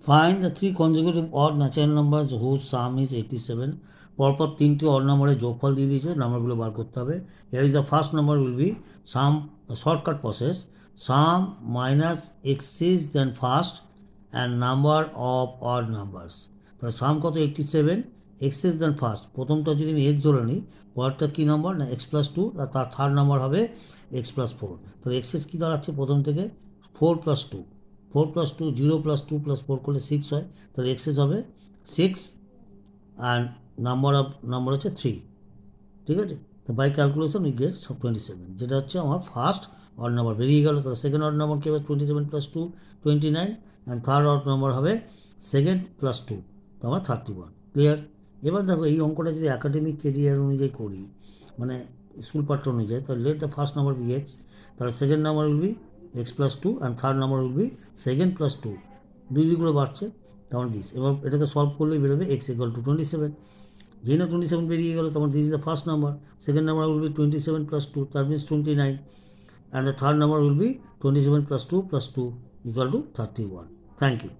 Find the three consecutive odd natural number whose sum is 87। পরপর তিনটি odd নাম্বারের যোগফল দিয়ে দিয়েছে, নাম্বারগুলো বার করতে হবে। Here is the first number will be sum, shortcut process, sum minus axis then first and number of odd numbers. তাহলে সাম কত 87, এক্সিস দেন ফার্স্ট, প্রথমটা যদি আমি এক্স ধরে নিই, পরেরটা কী নাম্বার না এক্স প্লাস টু, আর তার থার্ড নাম্বার হবে এক্স প্লাস ফোর। তাহলে এক্সিস কী দাঁড়াচ্ছে প্রথম থেকে 4 প্লাস 2, 4 প্লাস 2 0 প্লাস 2 প্লাস 4 করলে 6 হয়। তাহলে এক্সেস হবে 6 অ্যান্ড নাম্বার হচ্ছে 3। ঠিক আছে, তো বাই ক্যালকুলেশন উই গেট 27, যেটা হচ্ছে আমার ফার্স্ট অড নাম্বার বেরিয়ে গেল। তাহলে সেকেন্ড অড নাম্বার কী হবে 27 plus 2 29, and third odd number হবে সেকেন্ড প্লাস 2, তো আমার 31। ক্লিয়ার? এবার দেখো এই অঙ্কটা যদি একাডেমিক কেরিয়ার অনুযায়ী করি, মানে স্কুল পাঠ্য অনুযায়ী, তাহলে let the first number be X, তাহলে second number will be X plus 2 and third number will be second plus 2, দুই দুই করে বাড়ছে, তখন দিস। এবার এটাকে সলভ করলেই বেরোবে এক্স ইকুয়াল টু 27। যেই না 27 বেরিয়ে গেল, তখন this is the first number, second number will B 27 plus 2, that means 29, and the third number will be 27 plus 2 plus 2 equal to 31. Thank you.